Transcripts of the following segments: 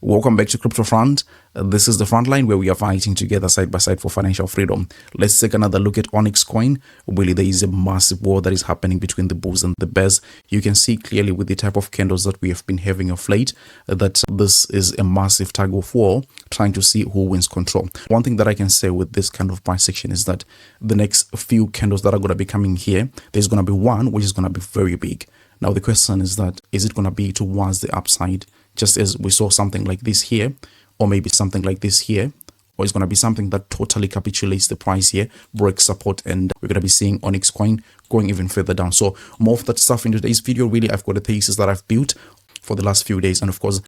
Welcome back to Crypto Front. This is the front line where we are fighting together side by side for financial freedom. Let's take another look at Onyxcoin. Really, there is a massive war that is happening between the bulls and the bears. You can see clearly with the type of candles that we have been having of late that this is a massive tug of war trying to see who wins control. One thing that I can say with this kind of price action is that the next few candles that are going to be coming here, there's going to be one which is going to be very big. Now, the question is that, is it going to be towards the upside, just as we saw something like this here, or maybe something like this here, or it's going to be something that totally capitulates the price here, breaks support, and we're going to be seeing Onyxcoin going even further down. So more of that stuff in today's video. Really, I've got a thesis that I've built for the last few days, and of course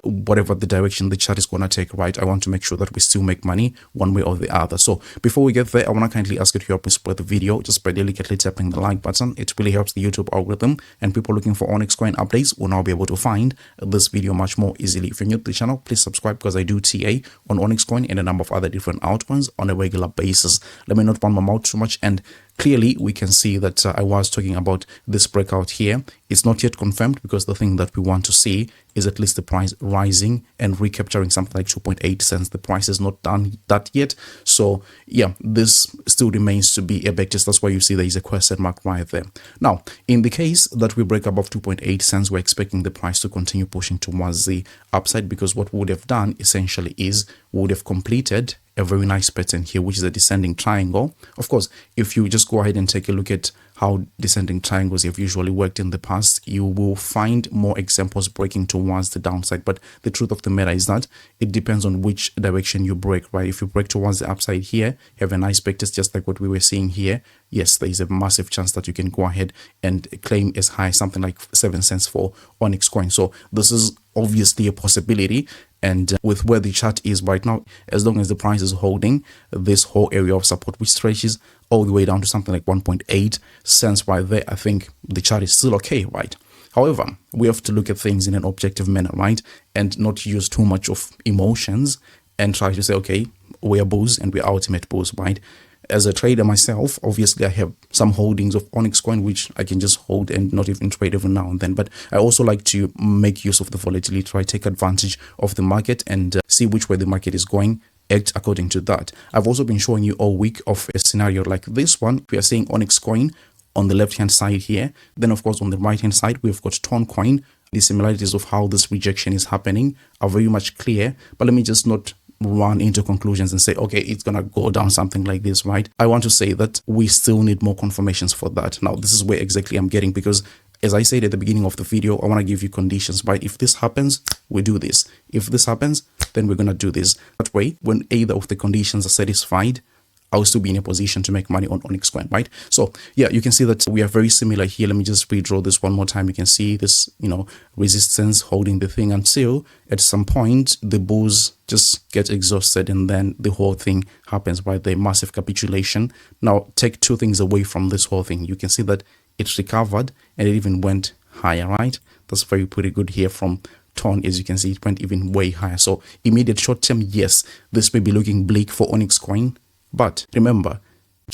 whatever the direction the chart is going to take, right, I want to make sure that we still make money one way or the other. So before we get there, I want to kindly ask you to help me spread the video just by delicately tapping the like button. It really helps the YouTube algorithm, and people looking for Onyxcoin updates will now be able to find this video much more easily. If you're new to the channel, please subscribe, because I do TA on Onyxcoin and a number of other different altcoins on a regular basis. Let me not run my mouth too much, and clearly we can see that I was talking about this breakout here. It's not yet confirmed, because the thing that we want to see is at least the price rising and recapturing something like 2.8 cents. The price is not done that yet. So yeah, this still remains to be a backtest. That's why you see there is a question mark right there. Now, in the case that we break above 2.8 cents, we're expecting the price to continue pushing towards the upside, because what we would have done essentially is we would have completed a very nice pattern here, which is a descending triangle. Of course, if you just go ahead and take a look at how descending triangles have usually worked in the past, you will find more examples breaking towards the downside. But the truth of the matter is that it depends on which direction you break, right? If you break towards the upside here, have a nice backtest just like what we were seeing here, yes, there is a massive chance that you can go ahead and claim as high as something like 7 cents for Onyxcoin. So this is obviously a possibility. And with where the chart is right now, as long as the price is holding this whole area of support, which stretches all the way down to something like 1.8 cents right there, I think the chart is still okay, right? However, we have to look at things in an objective manner, right? And not use too much of emotions and try to say, okay, we're bulls and we're ultimate bulls, right? As a trader myself, obviously I have some holdings of Onyxcoin which I can just hold and not even trade every now and then. But I also like to make use of the volatility, try to take advantage of the market and see which way the market is going, act according to that. I've also been showing you all week of a scenario like this one. We are seeing Onyxcoin on the left hand side here. Then of course on the right hand side we've got Toncoin. The similarities of how this rejection is happening are very much clear, but let me just not run into conclusions and say, okay, it's gonna go down something like this, right? I want to say that we still need more confirmations for that. Now, this is where exactly I'm getting, because as I said at the beginning of the video, I want to give you conditions, right? If this happens, we do this. If this happens, then we're gonna do this. That way, when either of the conditions are satisfied, I'll still be in a position to make money on Onyxcoin, right? So yeah, you can see that we are very similar here. Let me just redraw this one more time. You can see this, resistance holding the thing until at some point the bulls just get exhausted and then the whole thing happens, right? The massive capitulation. Now take two things away from this whole thing. You can see that it recovered and it even went higher, right? That's very pretty good here from Ton. As you can see, it went even way higher. So immediate short term, yes, this may be looking bleak for Onyxcoin. But remember,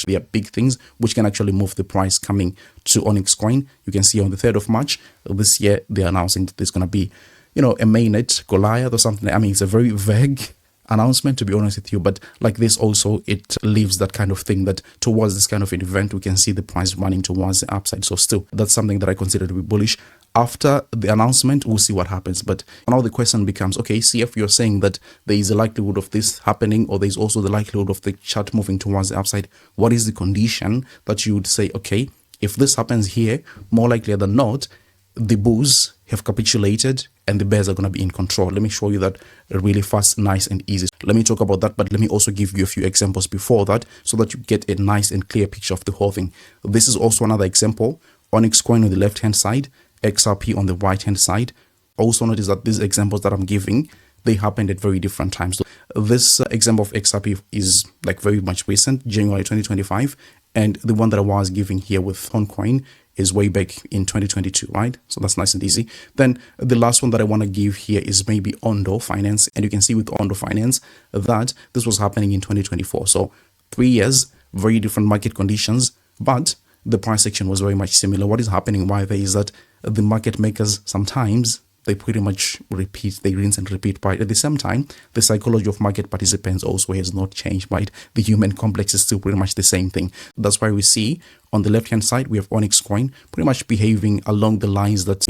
there are big things which can actually move the price coming to Onyxcoin. You can see on the 3rd of March this year, they're announcing that there's going to be, a mainnet Goliath or something. I mean, it's a very vague announcement, to be honest with you. But like this also, it leaves that kind of thing that towards this kind of an event, we can see the price running towards the upside. So still, that's something that I consider to be bullish. After the announcement, we'll see what happens. But now the question becomes, okay, CF, you're saying that there is a likelihood of this happening, or there's also the likelihood of the chart moving towards the upside. What is the condition that you would say, okay, if this happens here, more likely than not, the bulls have capitulated and the bears are going to be in control? Let me show you that really fast, nice and easy. Let me talk about that, but let me also give you a few examples before that so that you get a nice and clear picture of the whole thing. This is also another example. Onyxcoin on the left hand side, XRP on the right hand side. Also notice that these examples that I'm giving, they happened at very different times. So this example of XRP is like very much recent, January 2025, and the one that I was giving here with Toncoin is way back in 2022, right? So that's nice and easy. Then the last one that I want to give here is maybe Ondo Finance, and you can see with Ondo Finance that this was happening in 2024. So 3 years, very different market conditions, but the price action was very much similar. What is happening right there is that the market makers sometimes they pretty much repeat, they rinse and repeat, right? At the same time, the psychology of market participants also has not changed, right? The human complex is still pretty much the same thing. That's why we see on the left-hand side, we have Onyx coin pretty much behaving along the lines that,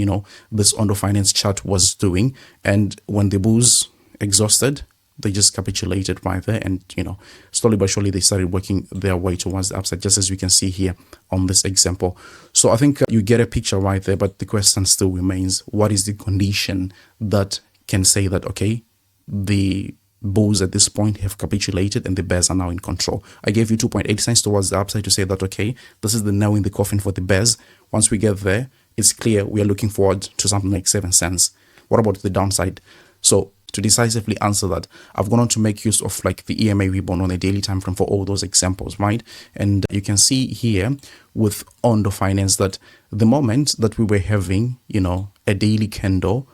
this Ondo Finance chart was doing. And when the bulls exhausted, they just capitulated right there, and slowly but surely they started working their way towards the upside, just as you can see here on this example. So I think you get a picture right there, but the question still remains: what is the condition that can say that, okay, the bulls at this point have capitulated and the bears are now in control? I gave you 2.8 cents towards the upside to say that, okay, this is the nail in the coffin for the bears. Once we get there, it's clear we are looking forward to something like 7 cents. What about the downside? So to decisively answer that, I've gone on to make use of like the EMA rebound on a daily time frame for all those examples, right? And you can see here with Ondo Finance that the moment that we were having, a daily candle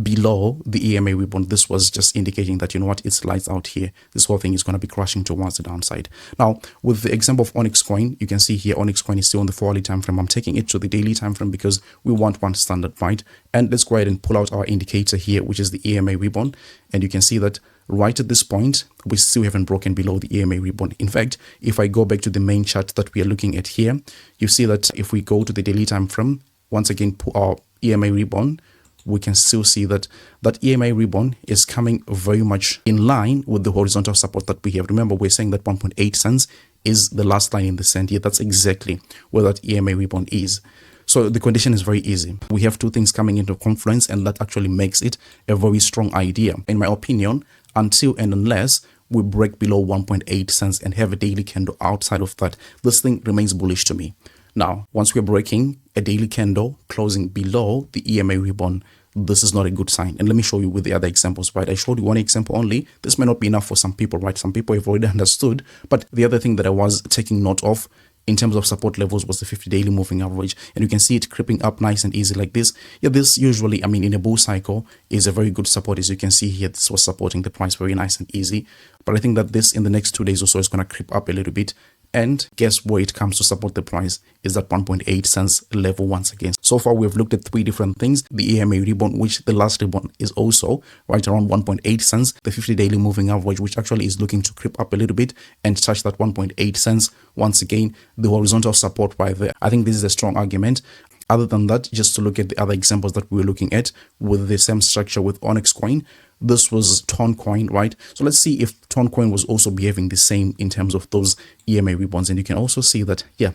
below the EMA rebound, this was just indicating that, it's lights out here. This whole thing is going to be crashing towards the downside. Now, with the example of Onyx coin, you can see here Onyx coin is still on the 4-hourly time frame. I'm taking it to the daily time frame because we want one standard, right? And let's go ahead and pull out our indicator here, which is the EMA rebound. And you can see that right at this point, we still haven't broken below the EMA rebound. In fact, if I go back to the main chart that we are looking at here, you see that if we go to the daily time frame, once again, pull our EMA rebound, we can still see that EMA rebound is coming very much in line with the horizontal support that we have. Remember, we're saying that 1.8 cents is the last line in the sand here. That's exactly where that EMA rebound is. So the condition is very easy. We have two things coming into confluence, and that actually makes it a very strong idea, in my opinion, until and unless we break below 1.8 cents and have a daily candle outside of that. This thing remains bullish to me. Now, once we're breaking a daily candle closing below the EMA rebound, this is not a good sign. And let me show you with the other examples, right? I showed you one example only. This may not be enough for some people, right? Some people have already understood. But the other thing that I was taking note of in terms of support levels was the 50 daily moving average. And you can see it creeping up nice and easy like this. Yeah, this usually, in a bull cycle is a very good support. As you can see here, this was supporting the price very nice and easy. But I think that this in the next 2 days or so is going to creep up a little bit. And guess where it comes to support the price is that 1.8 cents level once again. So far, we've looked at 3 different things. The EMA rebound, which the last rebound is also right around 1.8 cents. The 50 daily moving average, which actually is looking to creep up a little bit and touch that 1.8 cents. Once again, the horizontal support right there. I think this is a strong argument. Other than that, just to look at the other examples that we were looking at with the same structure with Onyx coin, this was Ton coin, right? So let's see if Ton coin was also behaving the same in terms of those EMA rebounds. And you can also see that, yeah,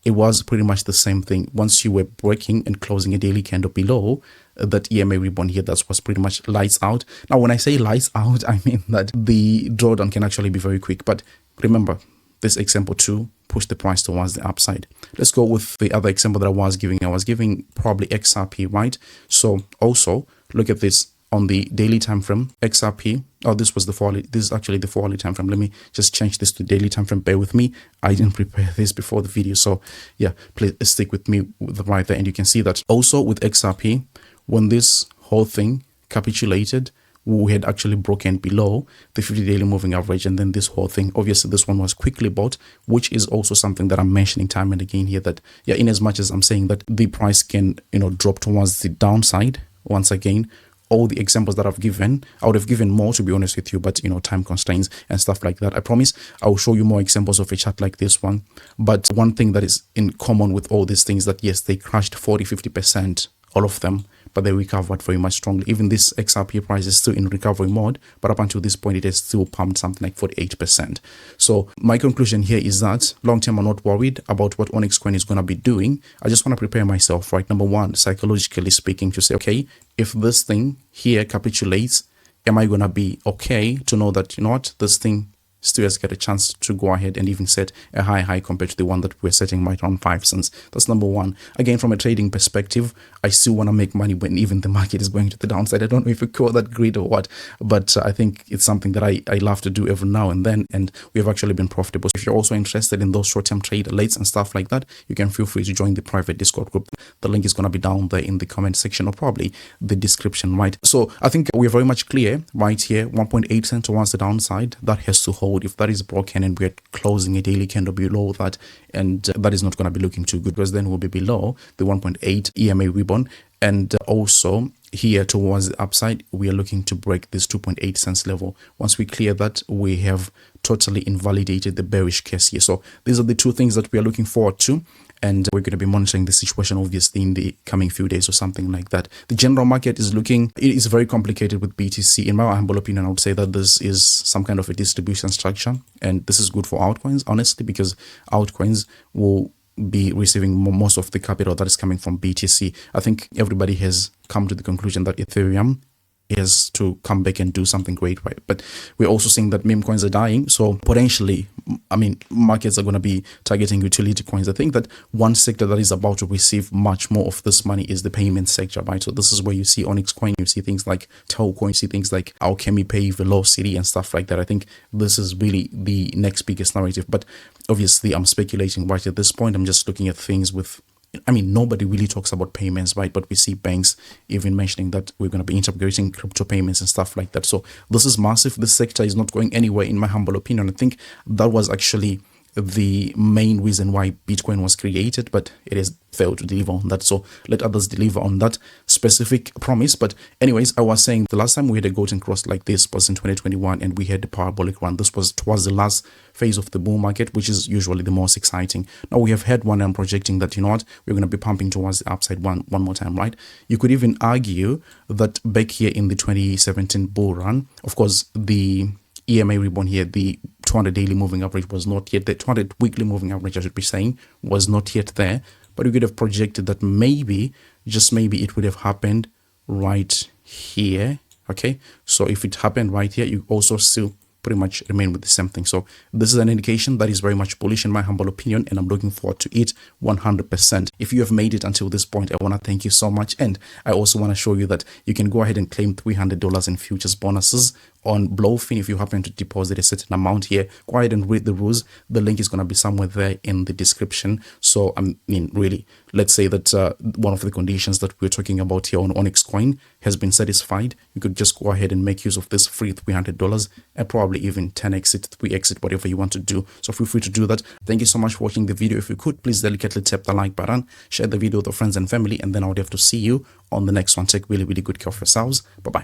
it was pretty much the same thing. Once you were breaking and closing a daily candle below that EMA rebound here, that was pretty much lights out. Now, when I say lights out, I mean that the drawdown can actually be very quick. But remember, this example too push the price towards the upside. Let's go with the other example that I was giving. I was giving probably XRP, right? So also look at this on the daily time frame. XRP, this was the 4-hourly. This is actually the 4-hourly time frame. Let me just change this to daily time frame. Bear with me. I didn't prepare this before the video, so yeah, please stick with me right there. And you can see that also with XRP, when this whole thing capitulated, we had actually broken below the 50 daily moving average, and then this whole thing, obviously this one was quickly bought, which is also something that I'm mentioning time and again here, that yeah, in as much as I'm saying that the price can drop towards the downside, once again, all the examples that I've given, I would have given more, to be honest with you, but time constraints and stuff like that. I promise I will show you more examples of a chart like this one. But one thing that is in common with all these things, that yes, they crashed 40-50%, all of them, but they recovered very much strongly. Even this XRP price is still in recovery mode, but up until this point, it has still pumped something like 48%. So my conclusion here is that long term, I'm not worried about what Onyx coin is going to be doing. I just want to prepare myself, right? Number one, psychologically speaking, to say, okay, if this thing here capitulates, am I going to be okay to know that, this thing still has got a chance to go ahead and even set a high compared to the one that we're setting right around 5 cents. That's number one. Again, from a trading perspective, I still want to make money when even the market is going to the downside. I don't know if you call that greed or what, but I think it's something that I love to do every now and then, and we've actually been profitable. If you're also interested in those short-term trade alerts and stuff like that, you can feel free to join the private Discord group. The link is going to be down there in the comment section or probably the description, right? So I think we're very much clear right here, 1.8 cents towards the downside. That has to hold. If that is broken and we're closing a daily candle below that, and that is not going to be looking too good, because then we'll be below the 1.8 EMA rebound. And also, here towards the upside, we are looking to break this 2.8 cents level. Once we clear that, we have totally invalidated the bearish case here. So these are the two things that we are looking forward to, and we're going to be monitoring the situation obviously in the coming few days or something like that. The general market is looking, it is very complicated with BTC. In my humble opinion, I would say that this is some kind of a distribution structure, and this is good for altcoins, honestly, because altcoins will be receiving most of the capital that is coming from BTC. I think everybody has come to the conclusion that Ethereum is to come back and do something great, right? But we're also seeing that meme coins are dying. So potentially, I mean, markets are going to be targeting utility coins. I think that one sector that is about to receive much more of this money is the payment sector, right? So this is where you see Onyxcoin, you see things like Telcoin, you see things like Alchemy Pay, Velocity, and stuff like that. I think this is really the next biggest narrative. But obviously, I'm speculating right at this point. I'm just looking at things with, I mean, nobody really talks about payments, right? But we see banks even mentioning that we're going to be integrating crypto payments and stuff like that. So this is massive. This sector is not going anywhere, in my humble opinion. I think that was actually the main reason why Bitcoin was created, but it has failed to deliver on that. So let others deliver on that specific promise. But anyways, I was saying the last time we had a golden cross like this was in 2021, and we had the parabolic run. This was towards the last phase of the bull market, which is usually the most exciting. Now we have had one, and I'm projecting that, you know what, we're going to be pumping towards the upside one more time, right? You could even argue that back here in the 2017 bull run, of course, the EMA ribbon here, the 200 daily moving average was not yet, the 200 weekly moving average, I should be saying, was not yet there. But we could have projected that maybe, just maybe, it would have happened right here. Okay, so if it happened right here, you also still pretty much remain with the same thing. So this is an indication that is very much bullish in my humble opinion, and I'm looking forward to it 100%. If you have made it until this point, I want to thank you so much. And I also want to show you that you can go ahead and claim $300 in futures bonuses on Blowfin if you happen to deposit a certain amount here. Go ahead and read the rules. The link is going to be somewhere there in the description. So I mean, really, let's say that one of the conditions that we're talking about here on Onyx coin has been satisfied. You could just go ahead and make use of this free $300 and probably even 10 exit, 3 exit, whatever you want to do. So feel free to do that. Thank you so much for watching the video. If you could, please delicately tap the like button, share the video with your friends and family, and then I would have to see you on the next one. Take really, really good care of yourselves. Bye-bye.